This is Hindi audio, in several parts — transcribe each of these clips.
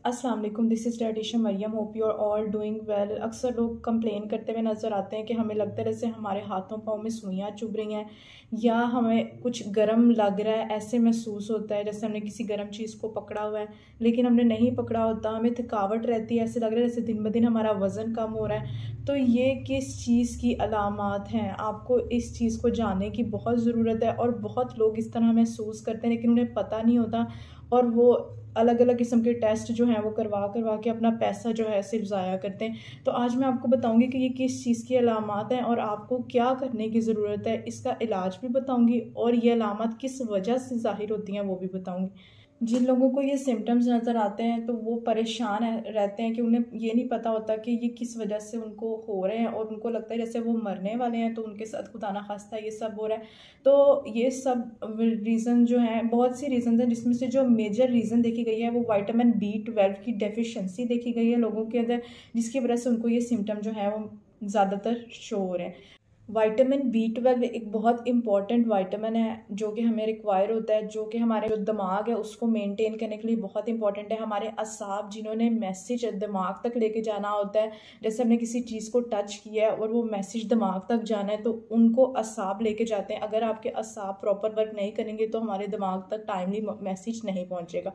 अस्सलाम वालेकुम, this is dietitian Maryam. Hope you are all doing well. अक्सर लोग कंप्लेन करते हुए नज़र आते हैं कि हमें लगता है जैसे हमारे हाथों पाँव में सुइयाँ चुभ रही हैं या हमें कुछ गर्म लग रहा है, ऐसे महसूस होता है जैसे हमने किसी गर्म चीज़ को पकड़ा हुआ है लेकिन हमने नहीं पकड़ा होता। हमें थकावट रहती है, ऐसे लग रहा है जैसे दिन ब दिन हमारा वज़न कम हो रहा है। तो ये किस चीज़ की अलामात हैं? आपको इस चीज़ को जानने की बहुत ज़रूरत है और बहुत लोग इस तरह महसूस करते हैं लेकिन उन्हें पता नहीं होता और वो अलग अलग किस्म के टेस्ट जो हैं वो करवा करवा के अपना पैसा जो है सिर्फ ज़ाया करते हैं। तो आज मैं आपको बताऊंगी कि ये किस चीज़ की अलामात हैं और आपको क्या करने की ज़रूरत है। इसका इलाज भी बताऊंगी और ये अलामात किस वजह से ज़ाहिर होती हैं वो भी बताऊंगी। जिन लोगों को ये सिम्टम्स नज़र आते हैं तो वो परेशान रहते हैं कि उन्हें ये नहीं पता होता कि ये किस वजह से उनको हो रहे हैं और उनको लगता है जैसे वो मरने वाले हैं, तो उनके साथ खुदा ना खास्ता ये सब हो रहा है। तो ये सब रीज़न जो हैं, बहुत सी रीज़न हैं जिसमें से जो मेजर रीज़न देखी गई है वो विटामिन B12 की डेफिशिएंसी देखी गई है लोगों के अंदर, जिसकी वजह से उनको ये सिम्टम जो है वो ज़्यादातर शो हो रहे हैं। विटामिन B12 एक बहुत इंपॉर्टेंट विटामिन है जो कि हमें रिक्वायर होता है, जो कि हमारे जो दिमाग है उसको मेंटेन करने के लिए बहुत इंपॉर्टेंट है। हमारे असाब जिन्होंने मैसेज दिमाग तक लेके जाना होता है, जैसे हमने किसी चीज़ को टच किया है और वो मैसेज दिमाग तक जाना है तो उनको असाब लेके जाते हैं। अगर आपके असाब प्रॉपर वर्क नहीं करेंगे तो हमारे दिमाग तक टाइमली मैसेज नहीं पहुँचेगा।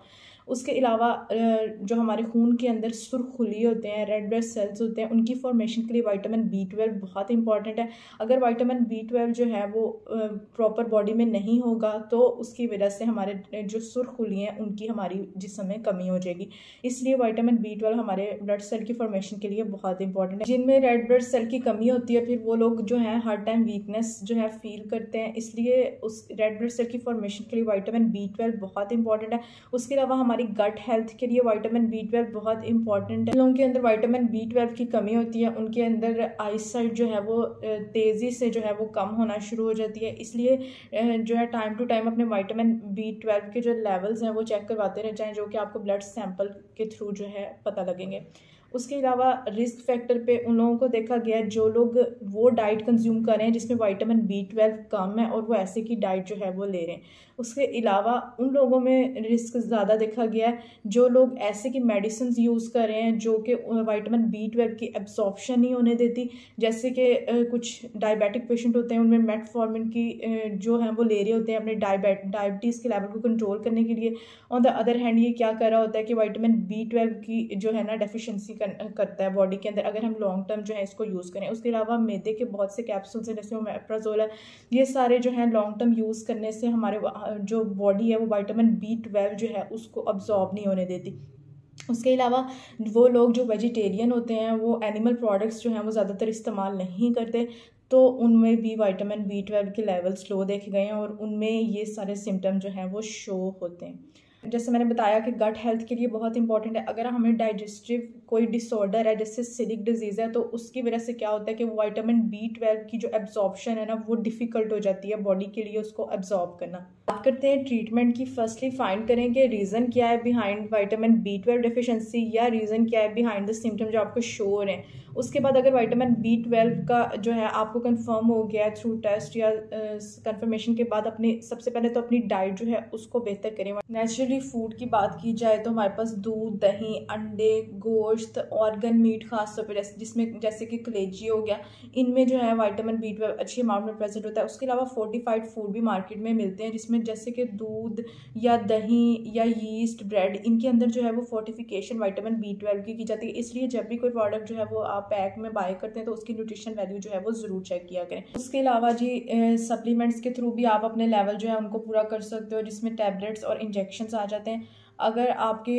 उसके अलावा जो हमारे खून के अंदर सुर्खुली होते हैं, रेड ब्लड सेल्स होते हैं, उनकी फॉर्मेशन के लिए विटामिन B12 बहुत इंपॉर्टेंट है। अगर विटामिन B12 जो है वो प्रॉपर बॉडी में नहीं होगा तो उसकी वजह से हमारे जो सुर्खुली हैं उनकी हमारी जिस्म में कमी हो जाएगी। इसलिए विटामिन B12 हमारे ब्लड सेल की फॉर्मेशन के लिए बहुत इंपॉर्टेंट है। जिनमें रेड ब्लड सेल की कमी होती है फिर वो लोग जो है हर टाइम वीकनेस जो है फील करते हैं, इसलिए उस रेड ब्लड सेल की फॉर्मेशन के लिए विटामिन B12 बहुत इंपॉर्टेंट है। उसके अलावा हमारी गट हेल्थ के लिए विटामिन B12 बहुत इंपॉर्टेंट है। लोगों के अंदर विटामिन B12 की कमी होती है, उनके अंदर आईसाइट जो है वो तेज़ी से जो है वो कम होना शुरू हो जाती है। इसलिए जो है टाइम टू टाइम अपने विटामिन B12 के जो लेवल्स हैं वो चेक करवाते रह जाएं, जो कि आपको ब्लड सैंपल के थ्रू जो है पता लगेंगे। उसके अलावा रिस्क फैक्टर पे उन लोगों को देखा गया है जो लोग वो डाइट कंज्यूम कर रहे हैं जिसमें विटामिन B12 कम है और वो ऐसे की डाइट जो है वो ले रहे हैं। उसके अलावा उन लोगों में रिस्क ज़्यादा देखा गया है जो लोग ऐसे की मेडिसिन यूज़ कर रहे हैं जो कि विटामिन B12 की एब्जॉर्प्शन नहीं होने देती, जैसे कि कुछ डायबिटिक पेशेंट होते हैं उनमें मेटफॉर्मिन की जो है वो ले रहे होते हैं अपने डायबिटीज़ के लेवल को कंट्रोल करने के लिए। ऑन द अदर हैंड ये क्या कर रहा होता है कि विटामिन B12 की जो है ना डेफिशिएंसी करता है बॉडी के अंदर अगर हम लॉन्ग टर्म जो है इसको यूज़ करें। उसके अलावा मैदे के बहुत से कैप्सूल्स हैं जैसे ओमेप्राजोल है, ये सारे जो है लॉन्ग टर्म यूज़ करने से हमारे जो बॉडी है वो विटामिन B12 जो है उसको अब्जॉर्ब नहीं होने देती। उसके अलावा वो लोग जो वेजिटेरियन होते हैं वो एनिमल प्रोडक्ट्स जो हैं वो ज़्यादातर इस्तेमाल नहीं करते, तो उनमें भी विटामिन B12 के लेवल्स लो देखे गए हैं और उनमें ये सारे सिम्टम जो हैं वो शो होते हैं। जैसे मैंने बताया कि गट हेल्थ के लिए बहुत इंपॉर्टेंट है। अगर हमें डाइजेस्टिव कोई डिसऑर्डर है जैसे सिलिक डिजीज़ है तो उसकी वजह से क्या होता है कि विटामिन B12 की जो एब्जॉर्प्शन है ना वो डिफ़िकल्ट हो जाती है बॉडी के लिए उसको एब्जॉर्ब करना। बात करते हैं ट्रीटमेंट की। फर्स्टली फाइंड करें कि रीज़न क्या है बिहाइंड विटामिन B12 डिफिशेंसी या रीज़न क्या है बिहाइंड द सिम्टम जो आपको शो हो रहे हैं। उसके बाद अगर विटामिन B12 का जो है आपको कंफर्म हो गया थ्रू टेस्ट या कंफर्मेशन के बाद अपनी सबसे पहले तो अपनी डाइट जो है उसको बेहतर करें। नेचुरली फूड की बात की जाए तो हमारे पास दूध, दही, अंडे, गोश्त, ऑर्गन मीट खासतौर पर जिसमें जैसे कि कलेजी हो गया, इनमें जो है विटामिन B12 अच्छी अमाउंट में प्रेजेंट होता है। उसके अलावा फोर्टिफाइड फूड भी मार्केट में मिलते हैं जिसमें जैसे कि दूध या दही या यीस्ट, ब्रेड, इनके अंदर जो है वो फोर्टिफिकेशन विटामिन B12 की जाती है। इसलिए जब भी कोई प्रोडक्ट जो है वो आप पैक में बाय करते हैं तो उसकी न्यूट्रिशन वैल्यू जो है वो ज़रूर चेक किया करें। उसके अलावा जी सप्लीमेंट्स के थ्रू भी आप अपने लेवल जो है उनको पूरा कर सकते हो, जिसमें टैबलेट्स और इंजेक्शंस आ जाते हैं। अगर आपके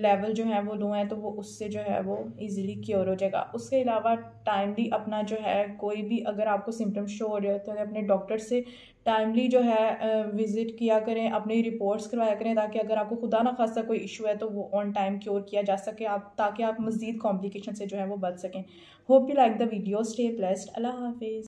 लेवल जो है वो लो हैं तो वो उससे जो है वो इजीली क्योर हो जाएगा। उसके अलावा टाइमली अपना जो है कोई भी अगर आपको सिम्टम शो हो रहे होते हैं अपने डॉक्टर से टाइमली जो है विज़िट किया करें, अपनी रिपोर्ट्स करवाया करें, ताकि अगर आपको खुदा ना खास्ता कोई इशू है तो वो ऑन टाइम क्योर किया जा सके, आप ताकि आप मज़ीद कॉम्प्लिकेशन से जो है वो बच सकें। Hope you like the video. Stay blessed. अल्लाह हाफिज़।